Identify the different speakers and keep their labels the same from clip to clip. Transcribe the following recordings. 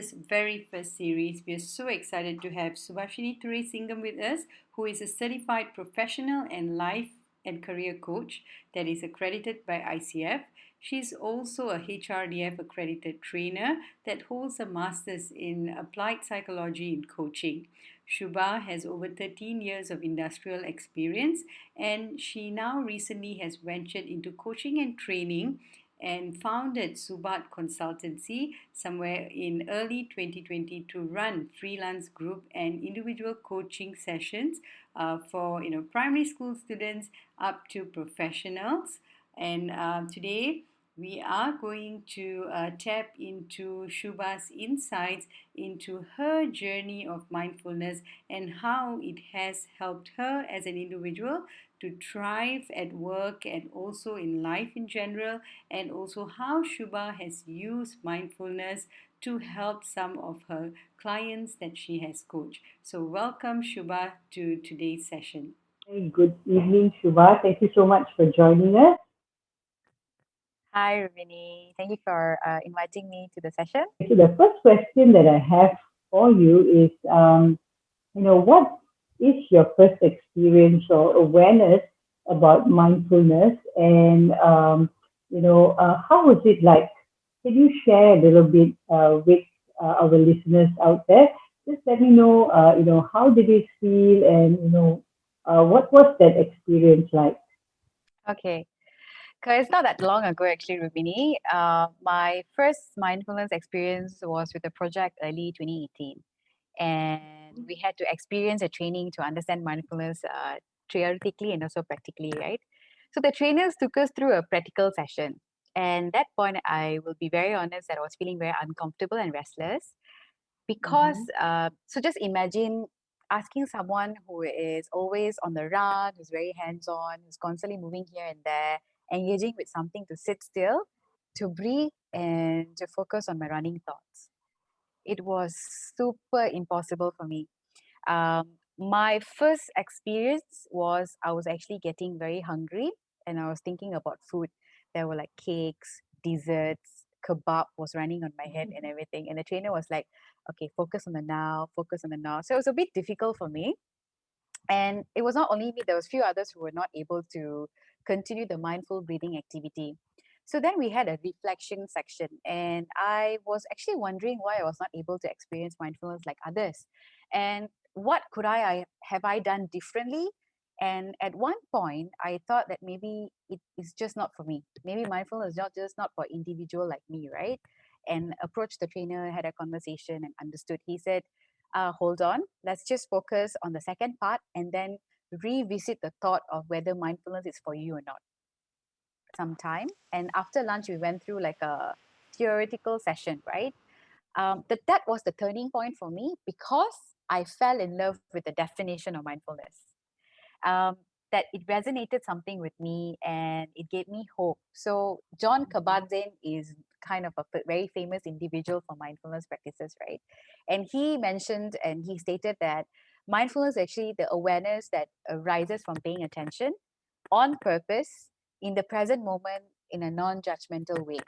Speaker 1: this very first series. We are so excited to have Subhashini Singam with us, who is a certified professional and life and career coach that is accredited by ICF. She's also a HRDF accredited trainer that holds a master's in applied psychology in coaching. Shubha has over 13 years of industrial experience, and she now recently has ventured into coaching and training and founded Subat Consultancy somewhere in early 2020 to run freelance group and individual coaching sessions for primary school students up to professionals. And today we are going to tap into Shubha's insights into her journey of mindfulness and how it has helped her as an individual to thrive at work and also in life in general, and also how Shubha has used mindfulness to help some of her clients that she has coached. So, welcome Shubha to today's session.
Speaker 2: Hey, good evening, Shubha. Thank you so much for joining us.
Speaker 3: Hi, Ruvini. Thank you for inviting me to the session.
Speaker 2: So the first question that I have for you is, what is your first experience or awareness about mindfulness, and how was it like? Can you share a little bit with our listeners out there? Just let me know, how did it feel, and what was that experience like?
Speaker 3: Okay. Because it's not that long ago, actually, Rubini. My first mindfulness experience was with a project early 2018. And we had to experience a training to understand mindfulness theoretically and also practically, right? So the trainers took us through a practical session. And that point, I will be very honest that I was feeling very uncomfortable and restless because,
Speaker 2: Mm-hmm.
Speaker 3: so just imagine asking someone who is always on the run, who's very hands on, who's constantly moving here and there, engaging with something to sit still, to breathe, and to focus on my running thoughts. It was super impossible for me. My first experience was I was actually getting very hungry and I was thinking about food. There were like cakes, desserts, kebab was running on my head and everything. And the trainer was like, okay, focus on the now, focus on the now. So it was a bit difficult for me. And it was not only me, there was few others who were not able to continue the mindful breathing activity. So then we had a reflection section, and I was actually wondering why I was not able to experience mindfulness like others, and what could I have I done differently. And at one point, I thought that maybe it is just not for me. Maybe mindfulness is not for individual like me, right? And approached the trainer, had a conversation, and understood. He said, hold on, let's just focus on the second part and then revisit the thought of whether mindfulness is for you or not sometime. And after lunch, we went through like a theoretical session, right? That was the turning point for me because I fell in love with the definition of mindfulness. Um, that it resonated something with me and it gave me hope. So John Kabat-Zinn is kind of a very famous individual for mindfulness practices, right? And he mentioned and he stated that mindfulness is actually the awareness that arises from paying attention on purpose in the present moment in a non-judgmental way.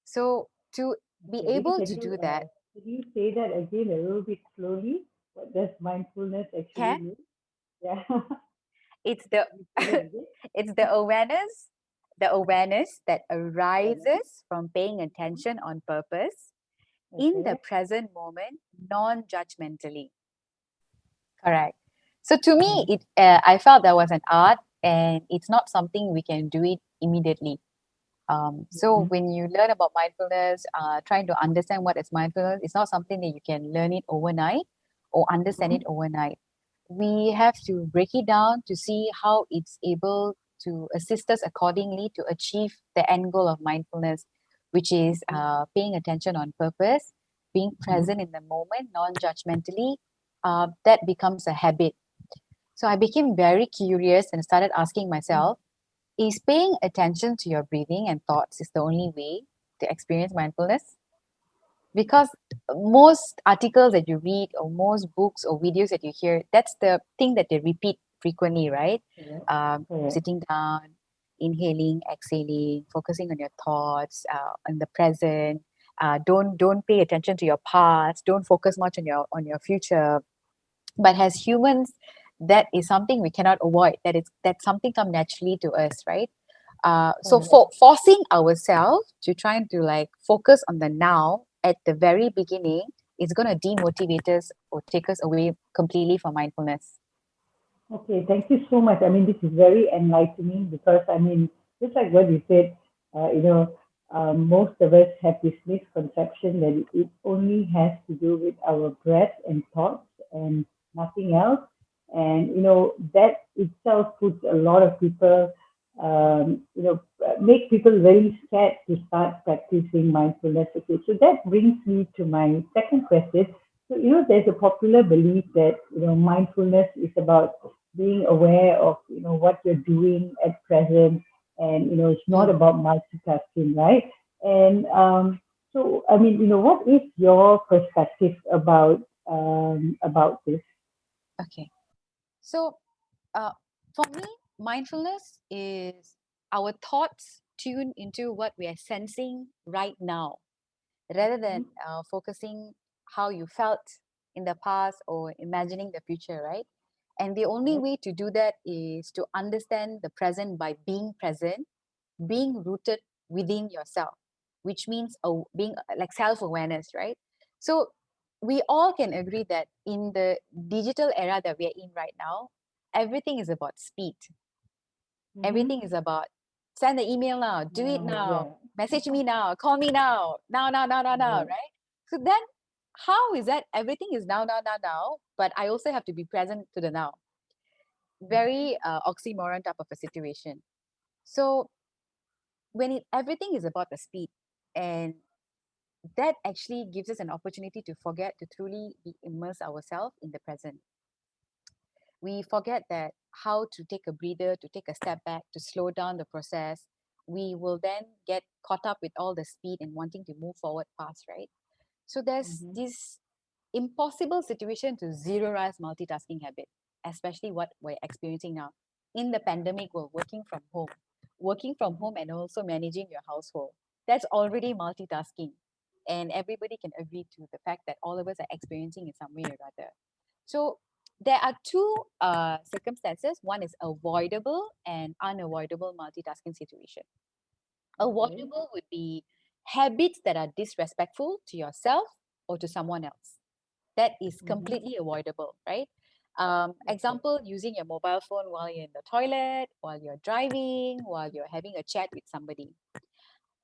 Speaker 3: So to be
Speaker 2: Okay,
Speaker 3: able
Speaker 2: can
Speaker 3: to
Speaker 2: you
Speaker 3: do that,
Speaker 2: can you say that again a little bit slowly? What does mindfulness actually
Speaker 3: can
Speaker 2: mean? Yeah,
Speaker 3: it's the
Speaker 2: can you say that again?
Speaker 3: it's the awareness that
Speaker 2: Awareness.
Speaker 3: arises from paying attention on purpose in the
Speaker 2: Okay.
Speaker 3: present moment non-judgmentally. Correct. So to me,
Speaker 2: Mm-hmm.
Speaker 3: I felt that was an art, and it's not something we can do it immediately. So when you learn about mindfulness, trying to understand what is mindfulness, it's not something that you can learn it overnight or understand it
Speaker 2: Mm-hmm.
Speaker 3: overnight. We have to break it down to see how it's able to assist us accordingly to achieve the end goal of mindfulness, which is paying attention on purpose, being present in the moment, non-judgmentally. That becomes a habit. So I became very curious and started asking myself, is paying attention to your breathing and thoughts is the only way to experience mindfulness? Because most articles that you read or most books or videos that you hear, that's the thing that they repeat frequently, right?
Speaker 2: Correct. Correct.
Speaker 3: Sitting down, inhaling, exhaling, focusing on your thoughts, on the present, Don't pay attention to your past. Don't focus much on your future. But as humans, that is something we cannot avoid. That something come naturally to us, right? So
Speaker 2: Correct.
Speaker 3: for forcing ourselves to try to like focus on the now at the very beginning is going to demotivate us or take us away completely from mindfulness.
Speaker 2: Okay, thank you so much. I mean, this is very enlightening because, I mean, just like what you said, most of us have this misconception that it only has to do with our breath and thoughts and nothing else. And, that itself puts a lot of people, make people very scared to start practicing mindfulness. Okay, so that brings me to my second question. So, there's a popular belief that, mindfulness is about being aware of what you're doing at present, and it's not
Speaker 3: Mm,
Speaker 2: about multitasking, right? And so I mean, what is your perspective about this?
Speaker 3: okay. So uh, for me, mindfulness is our thoughts tune into what we are sensing right now, rather than focusing how you felt in the past or imagining the future, right? And the only
Speaker 2: Correct.
Speaker 3: way to do that is to understand the present by being present, being rooted within yourself, which means being like self awareness, right? So we all can agree that in the digital era that we are in right now, everything is about speed.
Speaker 2: Mm-hmm.
Speaker 3: Everything is about send the email now, do it now,
Speaker 2: Yeah.
Speaker 3: message me now, call me now, now,
Speaker 2: Correct.
Speaker 3: right? So then, how is that everything is now, but I also have to be present to the now? Very oxymoron type of a situation. So when everything is about the speed, and that actually gives us an opportunity to forget to truly be immerse ourselves in the present. We forget that how to take a breather, to take a step back, to slow down the process. We will then get caught up with all the speed and wanting to move forward fast, right? So there's
Speaker 2: Mm-hmm.
Speaker 3: this impossible situation to zeroize multitasking habit, especially what we're experiencing now. In the pandemic, we're working from home and also managing your household. That's already multitasking. And everybody can agree to the fact that all of us are experiencing in some way or other. So there are two circumstances. One is avoidable and unavoidable multitasking situation.
Speaker 2: Okay.
Speaker 3: Avoidable would be habits that are disrespectful to yourself or to someone else. That is
Speaker 2: Mm-hmm.
Speaker 3: completely avoidable, right?
Speaker 2: Okay.
Speaker 3: Example, using your mobile phone while you're in the toilet, while you're driving, while you're having a chat with somebody.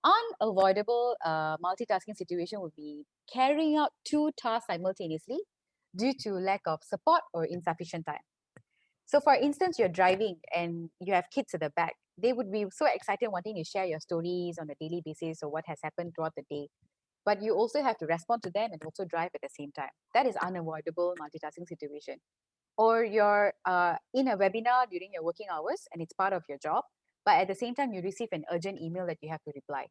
Speaker 3: Unavoidable multitasking situation would be carrying out two tasks simultaneously due to lack of support or insufficient time. So, for instance, you're driving and you have kids at the back. They would be so excited wanting to share your stories on a daily basis or what has happened throughout the day. But you also have to respond to them and also drive at the same time. That is unavoidable multitasking situation. Or you're in a webinar during your working hours and it's part of your job, but at the same time you receive an urgent email that you have to reply.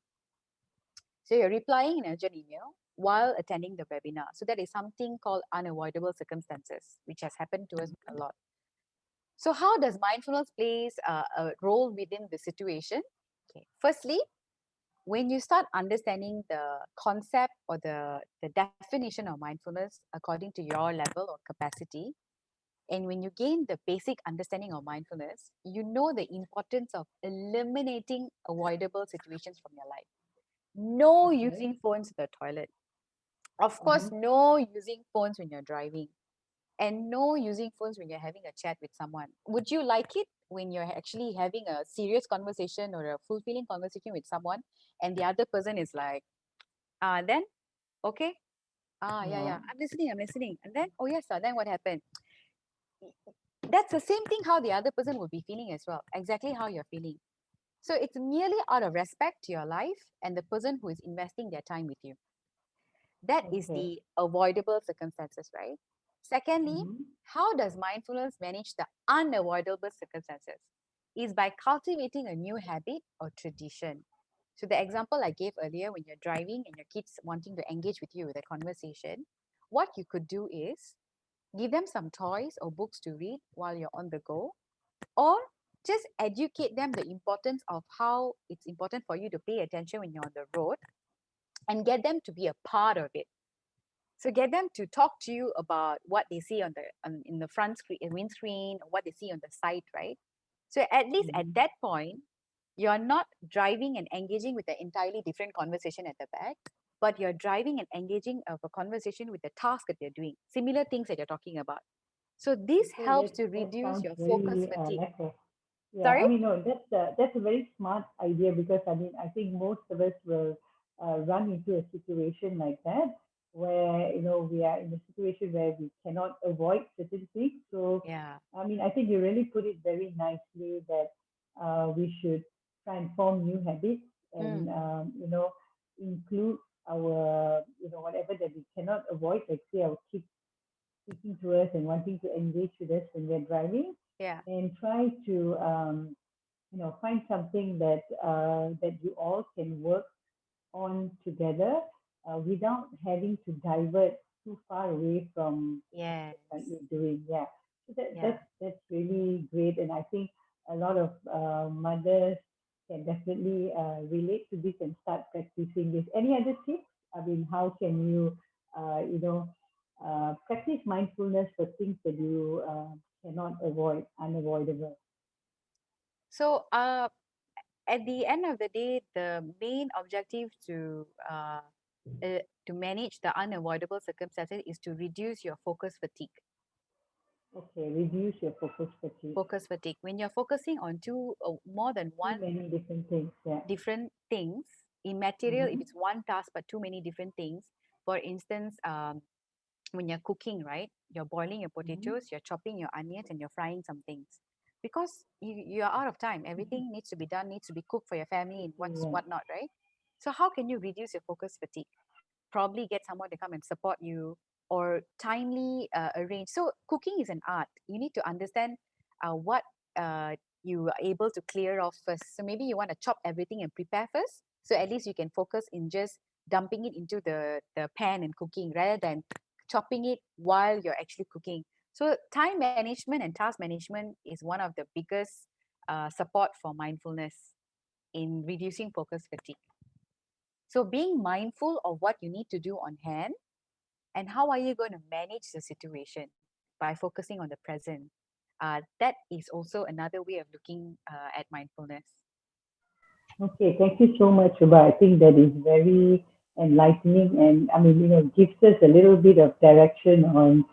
Speaker 3: So you're replying an urgent email while attending the webinar. So that is something called unavoidable circumstances, which has happened to us a lot. So how does mindfulness plays a role within the situation? Okay. Firstly, when you start understanding the concept or the definition of mindfulness according to your level or capacity, and when you gain the basic understanding of mindfulness, you know the importance of eliminating avoidable situations from your life. No
Speaker 2: Okay.
Speaker 3: using phones in the toilet. Of
Speaker 2: Uh-huh.
Speaker 3: course, no using phones when you're driving. And no using phones when you're having a chat with someone. Would you like it when you're actually having a serious conversation or a fulfilling conversation with someone and the other person is like, then, okay,
Speaker 2: Yeah.
Speaker 3: yeah, I'm listening. And then, oh yes, then what happened? That's the same thing how the other person would be feeling as well, exactly how you're feeling. So it's merely out of respect to your life and the person who is investing their time with you. That is
Speaker 2: Okay.
Speaker 3: the avoidable circumstances, right? Secondly,
Speaker 2: Mm-hmm.
Speaker 3: how does mindfulness manage the unavoidable circumstances? Is by cultivating a new habit or tradition. So the example I gave earlier, when you're driving and your kids wanting to engage with you with a conversation, what you could do is give them some toys or books to read while you're on the go, or just educate them the importance of how it's important for you to pay attention when you're on the road, and get them to be a part of it. So get them to talk to you about what they see in the front screen, windscreen, or what they see on the side, right? So at least at
Speaker 2: Mhm.
Speaker 3: that point, you're not driving and engaging with an entirely different conversation at the back, but you're driving and engaging of a conversation with the task that you're doing, similar things that you're talking about. So this
Speaker 2: So
Speaker 3: helps to
Speaker 2: that
Speaker 3: reduce
Speaker 2: sounds
Speaker 3: your focus
Speaker 2: very
Speaker 3: fatigue.
Speaker 2: like a yeah.
Speaker 3: Sorry?
Speaker 2: I mean, no, that's a very smart idea because I mean, I think most of us will run into a situation like that where we are in a situation where we cannot avoid certain things. So,
Speaker 3: Yeah.
Speaker 2: I mean, I think you really put it very nicely that we should try and form new habits and
Speaker 3: Mm,
Speaker 2: include our whatever that we cannot avoid, like say our kids speaking to us and wanting to engage with us when we're driving,
Speaker 3: yeah.
Speaker 2: and try to find something that you all can work on together without having to divert too far away from what
Speaker 3: Yes.
Speaker 2: you're currently doing. Yeah, so
Speaker 3: Yeah.
Speaker 2: that's really great, and I think a lot of mothers can definitely relate to this and start practicing this. Any other tips? I mean, how can you, practice mindfulness for things that you cannot avoid, unavoidable?
Speaker 3: So at the end of the day, the main objective to manage the unavoidable circumstances is to reduce your focus fatigue.
Speaker 2: Okay, reduce your focus fatigue.
Speaker 3: Focus fatigue. When you're focusing on more than
Speaker 2: Too
Speaker 3: one
Speaker 2: many different things. Yeah.
Speaker 3: different things, immaterial, if
Speaker 2: Mm-hmm.
Speaker 3: it's one task but too many different things. For instance, when you're cooking, right? You're boiling your
Speaker 2: Mm-hmm.
Speaker 3: potatoes, you're chopping your onions, and you're frying some things. Because you're out of time. Everything needs to be done, needs to be cooked for your family and
Speaker 2: Okay, yeah.
Speaker 3: whatnot, right? So how can you reduce your focus fatigue? Probably get someone to come and support you or timely arrange. So cooking is an art. You need to understand what uh, you are able to clear off first. So maybe you want to chop everything and prepare first. So at least you can focus in just dumping it into the pan and cooking rather than chopping it while you're actually cooking. So time management and task management is one of the biggest support for mindfulness in reducing focus fatigue. So being mindful of what you need to do on hand and how are you going to manage the situation by focusing on the present. That is also another way of looking at mindfulness.
Speaker 2: Okay, thank you so much, Ruba. I think that is very enlightening and I mean, gives us a little bit of direction on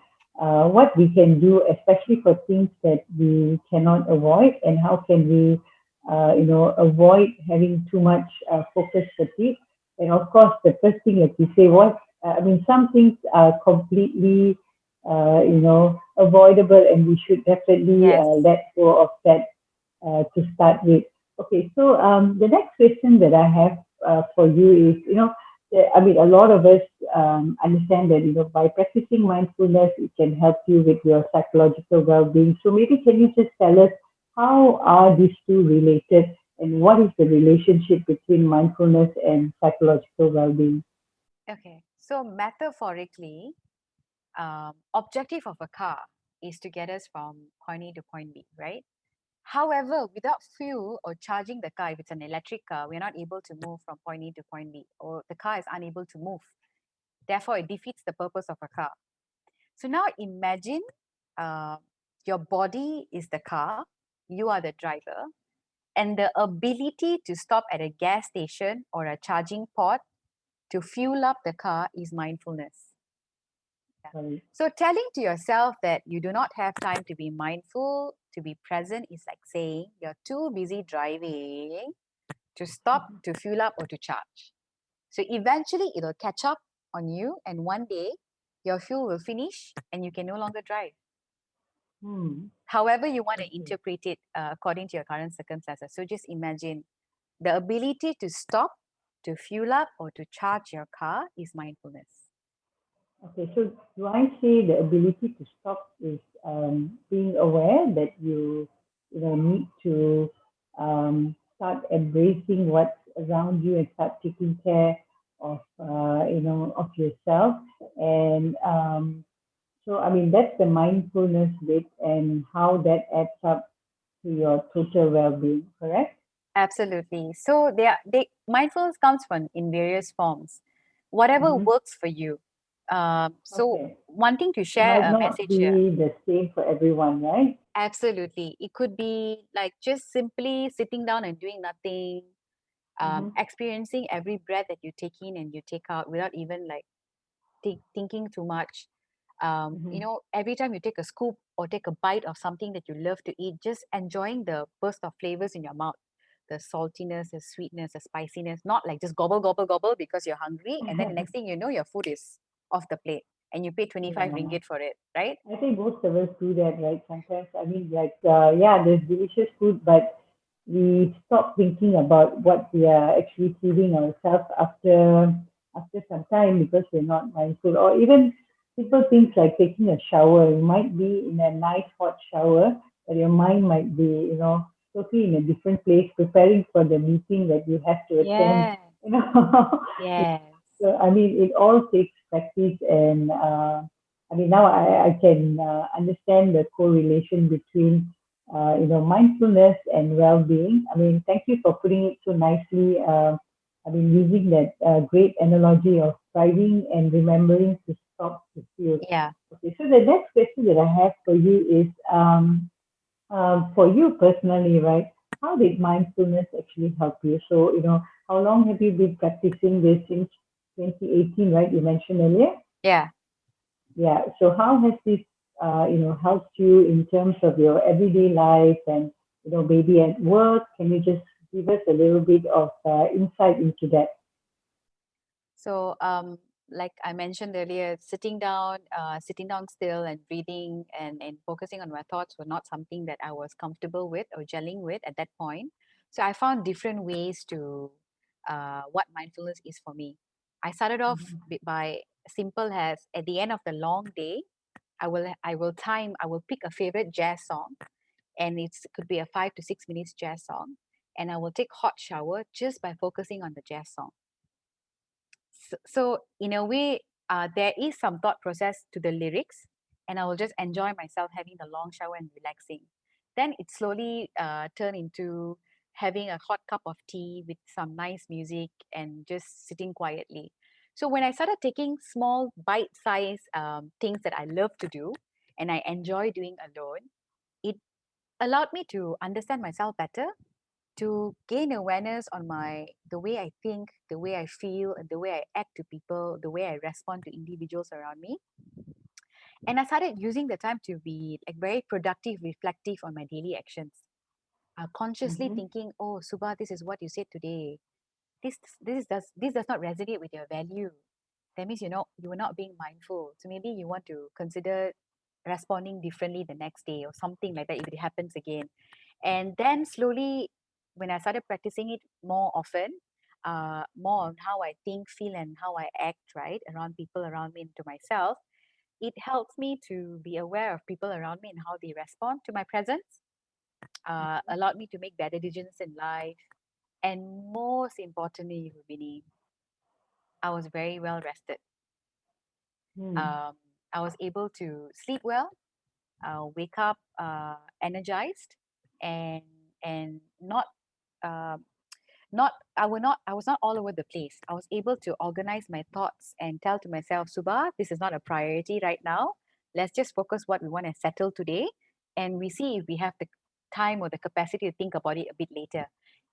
Speaker 2: what we can do, especially for things that we cannot avoid and how can we, avoid having too much focus fatigue. And of course, the first thing, like you say, I mean, some things are completely, avoidable and we should definitely
Speaker 3: Yes.
Speaker 2: let go of that to start with. Okay, so the next question that I have for you is, I mean, a lot of us understand that, by practicing mindfulness, it can help you with your psychological well-being. So maybe can you just tell us how are these two related and what is the relationship between mindfulness and psychological well-being?
Speaker 3: Okay. So metaphorically, objective of a car is to get us from point A to point B, right? However, without fuel or charging the car, if it's an electric car, we're not able to move from point A to point B, or the car is unable to move. Therefore, it defeats the purpose of a car. So now imagine uh, your body is the car, you are the driver, and the ability to stop at a gas station or a charging port to fuel up the car is mindfulness. Yeah.
Speaker 2: Sorry.
Speaker 3: So telling to yourself that you do not have time to be mindful, to be present, is like saying you're too busy driving to stop, to fuel up, or to charge. So eventually it'll catch up on you, and one day your fuel will finish and you can no longer drive.
Speaker 2: Hmm.
Speaker 3: However, you want to
Speaker 2: Okay.
Speaker 3: interpret it according to your current circumstances. So just imagine the ability to stop, to fuel up, or to charge your car is mindfulness.
Speaker 2: Okay, so do I say the ability to stop is being aware that you need to start embracing what's around you and start taking care of of yourself, and so I mean that's the mindfulness bit and how that adds up to your total well-being, correct?
Speaker 3: Absolutely. So mindfulness comes from in various forms. whatever
Speaker 2: Mm-hmm.
Speaker 3: works for you. So
Speaker 2: Okay.
Speaker 3: wanting to
Speaker 2: It
Speaker 3: share
Speaker 2: might
Speaker 3: a
Speaker 2: not
Speaker 3: message here.
Speaker 2: be the same for everyone, right?
Speaker 3: Absolutely. It could be like just simply sitting down and doing nothing,
Speaker 2: Mm-hmm.
Speaker 3: experiencing every breath that you take in and you take out without even like thinking too much.
Speaker 2: Mm-hmm.
Speaker 3: Every time you take a scoop or take a bite of something that you love to eat, just enjoying the burst of flavors in your mouth, the saltiness, the sweetness, the spiciness, not like just gobble, gobble, gobble because you're hungry. And then the next thing you know, your food is off the plate and you pay 25
Speaker 2: Yeah.
Speaker 3: ringgit for it, right?
Speaker 2: I think most of us do that, right? Sometimes, I mean, like, yeah, there's delicious food, but we stop thinking about what we are actually feeding ourselves after some time because we're not mindful. Or even simple things like taking a shower. You might be in a nice hot shower, but your mind might be, totally in a different place, preparing for the meeting that you have to attend.
Speaker 3: Yeah.
Speaker 2: You know,
Speaker 3: Yes.
Speaker 2: so I mean, it all takes practice, and I mean, now I can understand the correlation between mindfulness and well-being. I mean, thank you for putting it so nicely. I mean, using that great analogy of striving and remembering to stop to feel.
Speaker 3: Yeah.
Speaker 2: Okay, so the next question that I have for you is, for you personally, right? How did mindfulness actually help you? So, how long have you been practicing this since 2018, right? You mentioned earlier.
Speaker 3: Yeah.
Speaker 2: Yeah. So, how has this, helped you in terms of your everyday life and, maybe at work? Can you just give us a little bit of insight into that?
Speaker 3: So, like I mentioned earlier, sitting down still and breathing and focusing on my thoughts were not something that I was comfortable with or gelling with at that point. So I found different ways to what mindfulness is for me. I started off
Speaker 2: Mm-hmm.
Speaker 3: by simple as at the end of the long day, I will pick a favorite jazz song, and it could be a 5 to 6 minutes jazz song, and I will take hot shower just by focusing on the jazz song. So in a way, there is some thought process to the lyrics, and I will just enjoy myself having the long shower and relaxing. Then it slowly turned into having a hot cup of tea with some nice music and just sitting quietly. So when I started taking small bite-sized things that I love to do and I enjoy doing alone, it allowed me to understand myself better, to gain awareness on the way I think, the way I feel, and the way I act to people, the way I respond to individuals around me. And I started using the time to be like very productive, reflective on my daily actions. Consciously
Speaker 2: Mm-hmm.
Speaker 3: thinking, oh, Subha, this is what you said today. This does not resonate with your value. That means you were not being mindful. So maybe you want to consider responding differently the next day or something like that if it happens again. And then slowly, when I started practicing it more often, more on how I think, feel, and how I act, right, around people around me and to myself, it helps me to be aware of people around me and how they respond to my presence, allowed me to make better decisions in life. And most importantly, Rubini, I was very well rested.
Speaker 2: Mm-hmm.
Speaker 3: Um, I was able to sleep well, wake up energized, and and uh, not I was not all over the place. I was able to organize my thoughts and tell to myself, Subha, this is not a priority right now. Let's just focus what we want to settle today, and we see if we have the time or the capacity to think about it a bit later.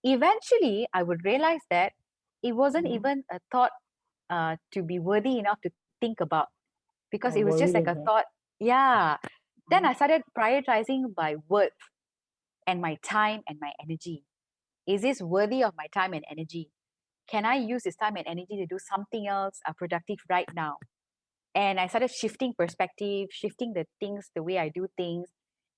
Speaker 3: Eventually I would realize that it wasn't
Speaker 2: Mm-hmm.
Speaker 3: even a thought to be worthy enough to think about, because it
Speaker 2: Or
Speaker 3: was just like
Speaker 2: worry
Speaker 3: a
Speaker 2: about.
Speaker 3: thought. Yeah. Then
Speaker 2: Mm-hmm.
Speaker 3: I started prioritizing by worth and my time and my energy. Is this worthy of my time and energy? Can I use this time and energy to do something else productive right now? And I started shifting perspective, shifting the things, the way I do things,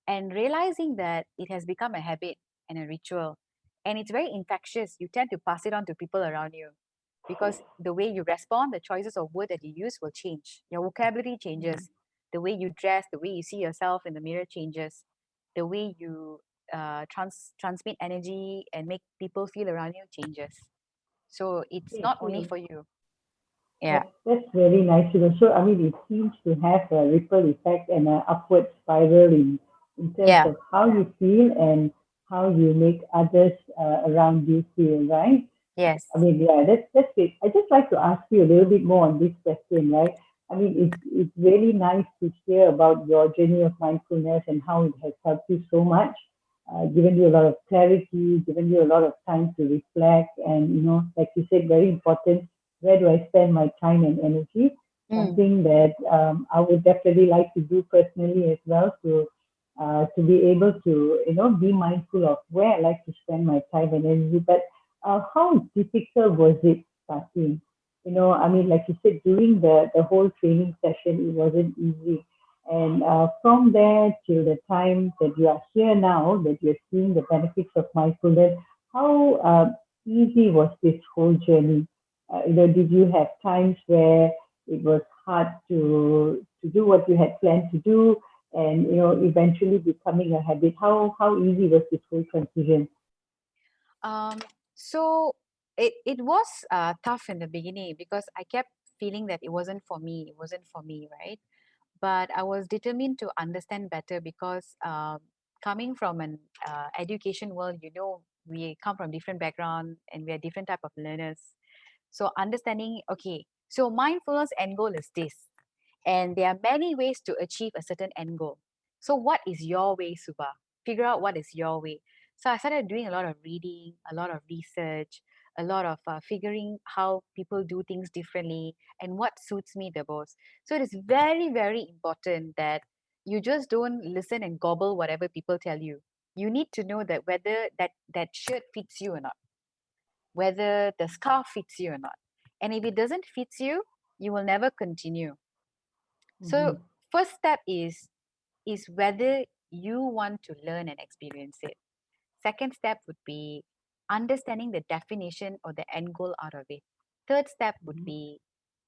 Speaker 3: and realizing that it has become a habit and a ritual. And it's very infectious. You tend to pass it on to people around you because the way you respond, the choices of word that you use will change. Your vocabulary changes. The way you dress, the way you see yourself in the mirror changes. The way you transmit energy and make people feel around you changes. So it's
Speaker 2: Okay,
Speaker 3: not only
Speaker 2: so
Speaker 3: for you. Yeah.
Speaker 2: that's very nice to know. So, I mean, it seems to have a ripple effect and an upward spiral in terms
Speaker 3: Yeah.
Speaker 2: of how you feel and how you make others around you feel, right?
Speaker 3: Yes.
Speaker 2: I mean, yeah, that's it. I just like to ask you a little bit more on this question, right? I mean, it's really nice to hear about your journey of mindfulness and how it has helped you so much, given you a lot of clarity, given you a lot of time to reflect, and like you said, very important. Where do I spend my time and energy?
Speaker 3: Mm.
Speaker 2: Something that I would definitely like to do personally as well to be able to be mindful of where I like to spend my time and energy, but how difficult was it starting? I mean, like you said, during the whole training session, it wasn't easy. And from there till the time that you are here now, that you're seeing the benefits of mindfulness, how easy was this whole journey? Did you have times where it was hard to do what you had planned to do, and eventually becoming a habit? How easy was this whole transition?
Speaker 3: Um, so it was tough in the beginning because I kept feeling that it wasn't for me. It wasn't for me, right? But I was determined to understand better because coming from an education world, we come from different background and we are different type of learners. So understanding, okay, so mindfulness end goal is this, and there are many ways to achieve a certain end goal. So what is your way, Suba? Figure out what is your way. So I started doing a lot of reading, a lot of research, a lot of figuring how people do things differently and what suits me the most. So it is very, very important that you just don't listen and gobble whatever people tell you. You need to know that whether that shirt fits you or not, whether the scarf fits you or not. And if it doesn't fit you, you will never continue. So
Speaker 2: Mhm.
Speaker 3: first step is whether you want to learn and experience it. Second step would be understanding the definition or the end goal out of it. Third step would
Speaker 2: Mhm.
Speaker 3: be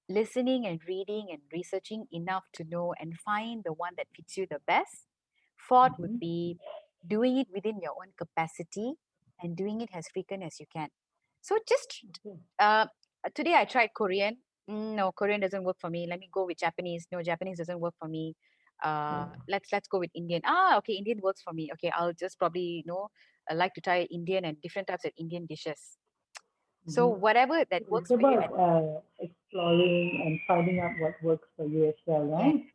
Speaker 3: listening and reading and researching enough to know and find the one that fits you the best. Fourth would
Speaker 2: Mhm.
Speaker 3: be doing it within your own capacity and doing it as frequent as you can. So just
Speaker 2: Okay.
Speaker 3: uh, today I tried Korean. No, Korean doesn't work for me. Let me go with Japanese. No, Japanese doesn't work for me. Let's go with Indian. Ah, okay, Indian works for me. Okay, I'll just probably like to try Indian and different types of Indian dishes. So
Speaker 2: Mhm.
Speaker 3: whatever that
Speaker 2: It's
Speaker 3: works for you,
Speaker 2: about
Speaker 3: and
Speaker 2: exploring and finding out what works for you as well,
Speaker 3: yeah,
Speaker 2: right?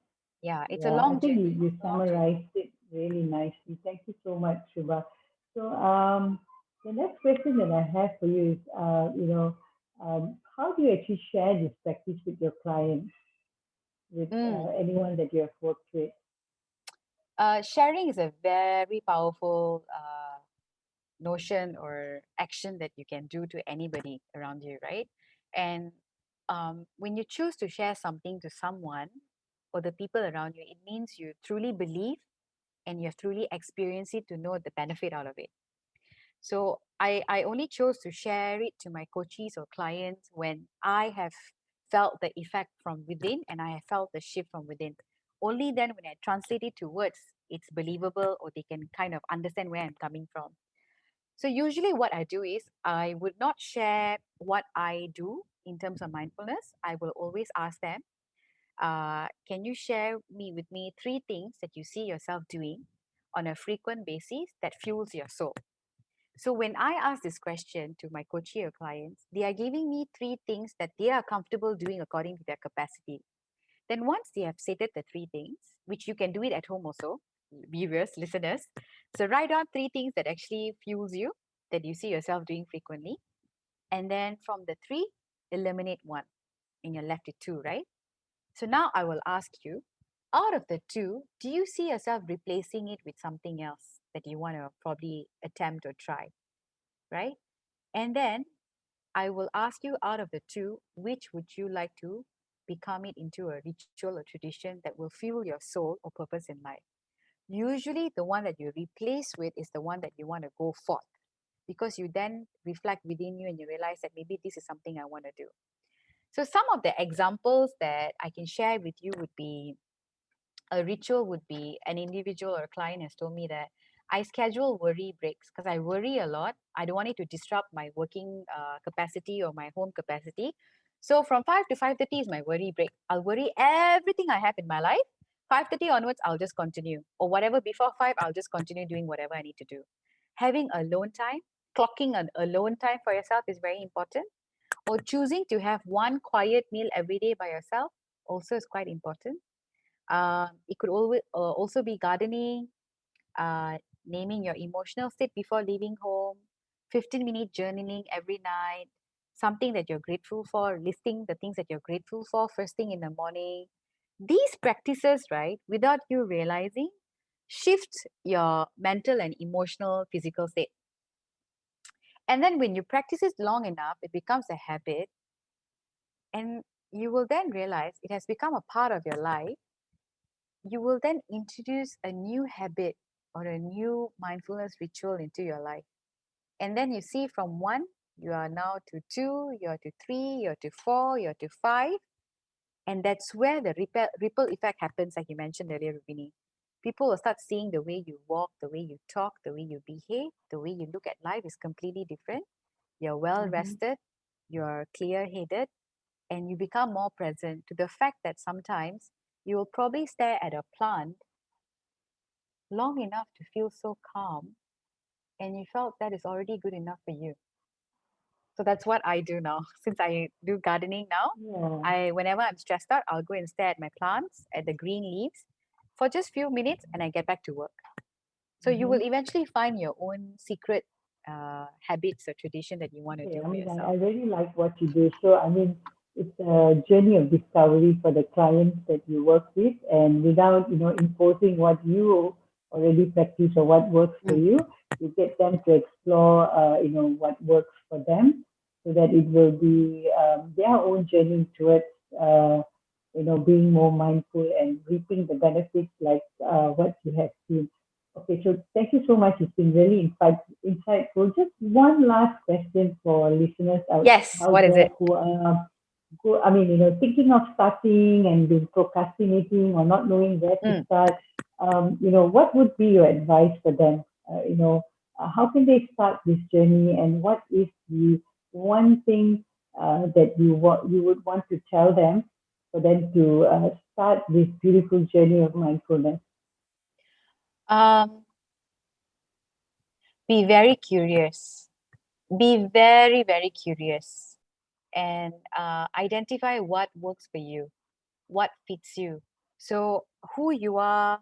Speaker 3: yeah, it's a
Speaker 2: Yeah, I
Speaker 3: long
Speaker 2: think
Speaker 3: journey.
Speaker 2: you summarized it really nicely. Thank you so much, Shubha. So, the next question that I have for you is, how do you actually share this practice with your clients, with
Speaker 3: Mm.
Speaker 2: anyone that you have worked with?
Speaker 3: Sharing is a very powerful notion or action that you can do to anybody around you, right? And when you choose to share something to someone or the people around you, it means you truly believe and you have truly experienced it to know the benefit out of it. So I only chose to share it to my coaches or clients when I have felt the effect from within and I have felt the shift from within. Only then when I translate it to words, it's believable or they can kind of understand where I'm coming from. So usually what I do is I would not share what I do in terms of mindfulness. I will always ask them, can you share with me three things that you see yourself doing on a frequent basis that fuels your soul? So when I ask this question to my coachee or clients, they are giving me three things that they are comfortable doing according to their capacity. Then once they have stated the three things, which you can do it at home also, viewers, listeners. So write down three things that actually fuels you, that you see yourself doing frequently. And then from the three, eliminate one and you're left with two, right? So now I will ask you, out of the two, do you see yourself replacing it with something else that you want to probably attempt or try, right? And then I will ask you out of the two, which would you like to become it into a ritual or tradition that will fuel your soul or purpose in life? Usually, the one that you replace with is the one that you want to go forth because you then reflect within you and you realize that maybe this is something I want to do. So, some of the examples that I can share with you would be a ritual would be an individual or a client has told me that I schedule worry breaks because I worry a lot. I don't want it to disrupt my working capacity or my home capacity. So from 5 to 5:30 is my worry break. I'll worry everything I have in my life. 5:30 onwards, I'll just continue. Or whatever before 5, I'll just continue doing whatever I need to do. Having alone time, clocking an alone time for yourself is very important, or choosing to have one quiet meal every day by yourself also is quite important. It could always also be gardening, uh, naming your emotional state before leaving home, 15-minute journaling every night, something that you're grateful for, listing the things that you're grateful for first thing in the morning. These practices, right, without you realizing, shift your mental and emotional physical state. And then when you practice it long enough, it becomes a habit, and you will then realize it has become a part of your life. You will then introduce a new habit or a new mindfulness ritual into your life. And then you see from one, you are now to two, you're to three, you're to four, you're to five. And that's where the ripple effect happens, like you mentioned earlier, Rubini. People will start seeing the way you walk, the way you talk, the way you behave, the way you look at life is completely different. You're well
Speaker 2: Mm-hmm.
Speaker 3: rested, you're clear headed, and you become more present to the fact that sometimes you will probably stare at a plant long enough to feel so calm, and you felt that is already good enough for you. So that's what I do now. Since I do gardening now,
Speaker 2: Yeah.
Speaker 3: I whenever I'm stressed out, I'll go and stare at my plants, at the green leaves for just few minutes, and I get back to work. So you
Speaker 2: Mm-hmm.
Speaker 3: will eventually find your own secret habits or tradition that you want to
Speaker 2: Okay,
Speaker 3: do
Speaker 2: I
Speaker 3: for
Speaker 2: mean, I
Speaker 3: yourself.
Speaker 2: really like what you do. So, I mean, it's a journey of discovery for the clients that you work with, and without, imposing what you already practice or what works for
Speaker 3: Mm.
Speaker 2: you get them to explore, what works for them, so that it will be their own journey towards, being more mindful and reaping the benefits like what you have seen. Okay, so thank you so much. It's been really insightful. Just one last question for listeners
Speaker 3: Yes,
Speaker 2: out
Speaker 3: what is
Speaker 2: there
Speaker 3: it?
Speaker 2: I mean, thinking of starting and been procrastinating or not knowing where to
Speaker 3: Mm.
Speaker 2: start. What would be your advice for them? How can they start this journey, and what is the one thing that you would want to tell them for them to start this beautiful journey of mindfulness?
Speaker 3: Um, be very curious. Be very, very curious, and identify what works for you, what fits you. So who you are,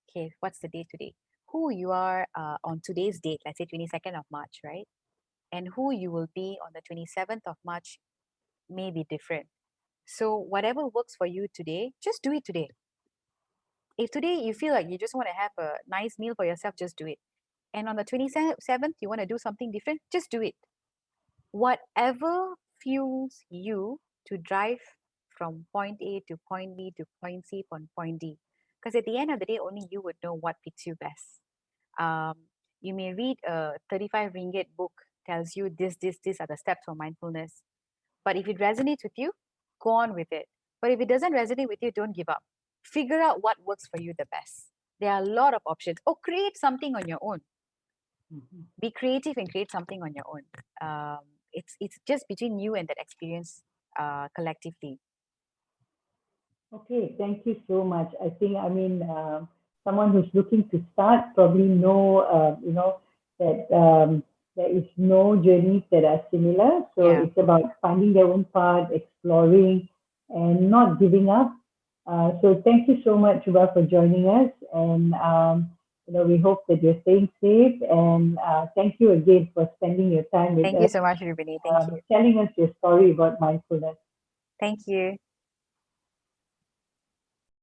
Speaker 3: okay, what's the date today? Who you are on today's date, let's say 22nd of March, right? And who you will be on the 27th of March may be different. So whatever works for you today, just do it today. If today you feel like you just want to have a nice meal for yourself, just do it. And on the 27th, you want to do something different, just do it. Whatever fuels you to drive from point A to point B to point C from point D. Because at the end of the day, only you would know what fits you best. Um, you may read a 35 ringgit book, tells you this are the steps for mindfulness. But if it resonates with you, go on with it. But if it doesn't resonate with you, don't give up. Figure out what works for you the best. There are a lot of options. Or create something on your own.
Speaker 2: Mhm.
Speaker 3: Be creative and create something on your own. It's just between you and that experience collectively.
Speaker 2: Okay, thank you so much. I think, I mean, someone who's looking to start probably know, that there is no journeys that are similar. So
Speaker 3: Yeah.
Speaker 2: it's about finding their own path, exploring, and not giving up. So thank you so much, Ruba, for joining us. And, we hope that you're staying safe. And thank you again for spending your time with
Speaker 3: Thank you
Speaker 2: us,
Speaker 3: so much, Rubini. Thank you.
Speaker 2: telling us your story about mindfulness.
Speaker 3: Thank you.